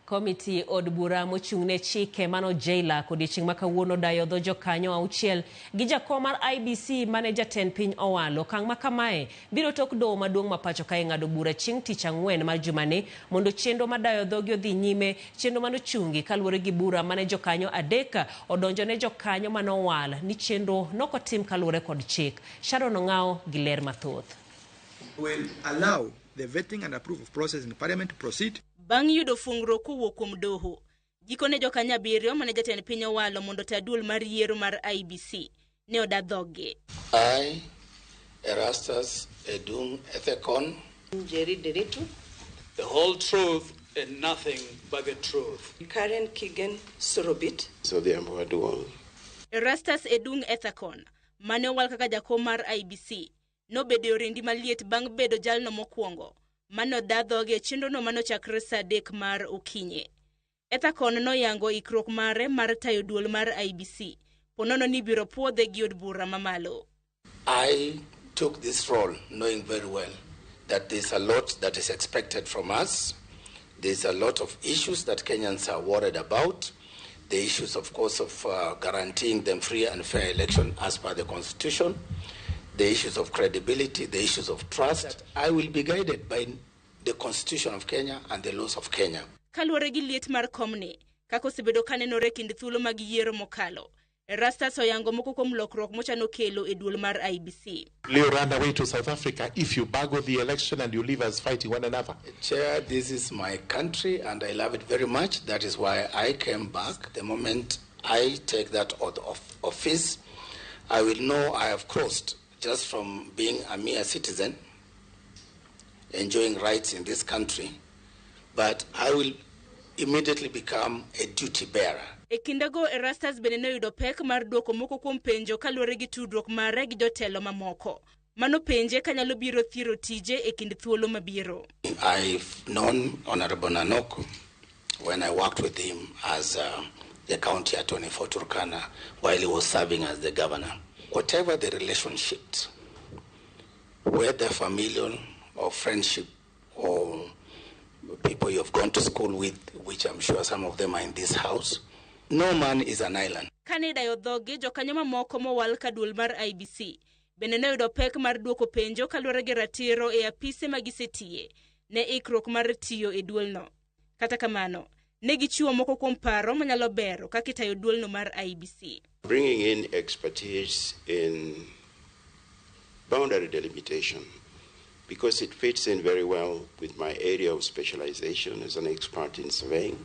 Komiti od bura mochung'ne chike mano jaila kodiochieng' ma kawuono dayo dho jokanyo auchiel gi jakom mar IEBC mane jatend piny owal. Okang' ma kamae biro tok doho maduong' ma pacho kae ng'ado bura chieng' tich ang'wen mar jumani mondo chenro ma dayo dhogi odhi nyime, chenro mano chungi kaluwore gi bura mane jokanyo adek odonjo ne jokanyo mano owal ni chenro nokotim kaluwore kod chik. Sharon Ong'ao gi ler mathoth. Will allow the vetting and approval of process in Parliament to proceed. Bang' yudo fungro kowuok kuom doho, gikone jokanyo abiriyo mane jatend piny owalo mondo ta duol mar yiero mar IEBC ne oda dhoge. I, Erastus Edung Ethekon, Jerry Deritu, the whole truth and nothing but the truth. Karen Kigen Sorobit, so the dhoo. Erastus Edung Ethekon mane owal kaka jakom mar IEBC nobedo rendi maliet bang' bedo jalno mokwongo mano dadhoge chenro no mano chakre saa 3 mar okinye. Ethekon noyango ikruok mare mar tayo duol mar IEBC ponono ni biro puodhe gi od bura mamalo. I took this role knowing very well that there's a lot that is expected from us. There's a lot of issues that Kenyans are worried about. The issues, of course, of guaranteeing them free and fair election as per the Constitution. The issues of credibility, the issues of trust. I will be guided by the Constitution of Kenya and the laws of Kenya. Kaluwore gi liet mar komne, kako sebedo kanenore kind thuolo mag yiero mokalo. Erastus oyango moko kuom lokruok mochano kelo e duol mar IEBC. You run away to South Africa if you baggo the election and you leave us fighting one another. Chair, this is my country and I love it very much. That is why I came back. The moment I take that oath of office, I will know I have crossed just from being a mere citizen, enjoying rights in this country, but I will immediately become a duty bearer. E kindego Erastus bende noyudo pek mar duoko moko kuom penjo kaluwore gi tudruok mare gi jotelo mamoko. Mano penje kanyalo biro thiro tije e kind thuolo mabiro. I've known Honorable Nanoko when I worked with him as the county attorney for Turkana while he was serving as the governor. Whatever the relationships, whether familial or friendship or people you have gone to school with, which I'm sure some of them are in this house, no man is an island. Kane dayo dhoge jokanyo mamoko mowal ka duol mar IEBC bende noyudo pek mar duoko penjo kaluwore gi ratiro e apise magisetiye ne ikruok mar tiyo e duolno. Kata kamano, ne gichiwo moko kuom paro manyalo bero kaka itayo duolno mar IEBC. Bringing in expertise in boundary delimitation because it fits in very well with my area of specialization as an expert in surveying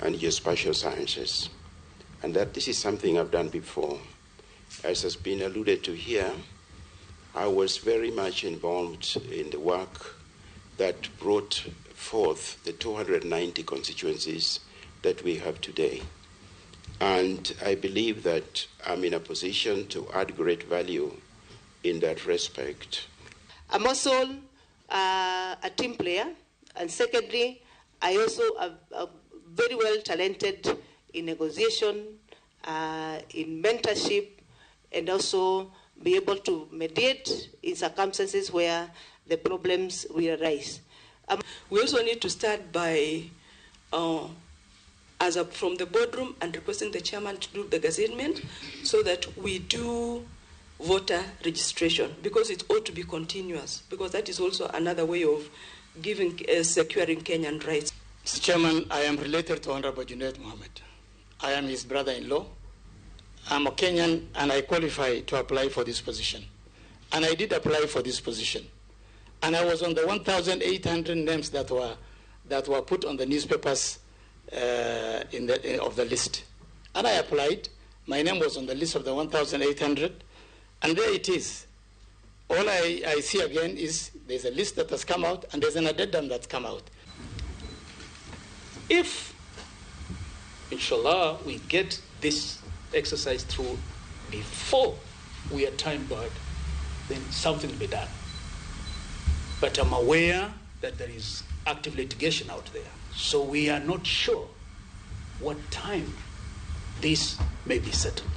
and geospatial sciences. And that this is something I've done before. As has been alluded to here, I was very much involved in the work that brought forth the 290 constituencies that we have today. And I believe that I'm in a position to add great value in that respect. I'm also a team player, and secondly, I also am very well talented in negotiation, in mentorship, and also be able to mediate in circumstances where the problems will arise. We also need to start by, from the boardroom and requesting the chairman to do the gazettement so that we do voter registration, because it ought to be continuous, because that is also another way of securing Kenyan rights. Mr. Chairman, I am related to Honorable Junaid Mohammed. I am his brother-in-law. I'm a Kenyan and I qualify to apply for this position. And I did apply for this position. And I was on the 1,800 names that were put on the newspapers of the list. And I applied. My name was on the list of the 1,800. And there it is. All I see again is there's a list that has come out and there's an addendum that's come out. If, inshallah, we get this exercise through before we are time-barred, then something will be done. But I'm aware that there is active litigation out there, so we are not sure what time this may be settled.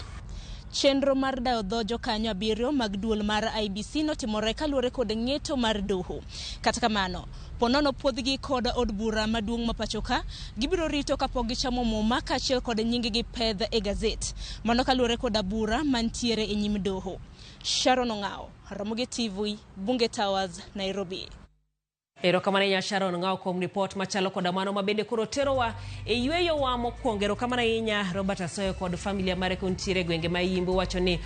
Chenro mar dayo dho jokanyo 7 mag duol mar IEBC notimore kaluwore kod ng'eto mar doho. Kata kamano, ponono puodhgi kod od bura maduong' mapachoka gibiro rito kapok gichamo muma kaachiel kod nying-gi pedh e gazet. Mano kaluwore kod bura mantiere e nyim doho. Sharon Ong'ao, Ramogi TV, Bunge Towers, Nairobi. Erokamano nya Sharon Ong'ao kuom report machalo kod mano mabende koro terowa e yweyo wa mokwongo. Erokamano nya Robert Asoyo kod familia mare kontiere gwenge ma Yimbo wacho ni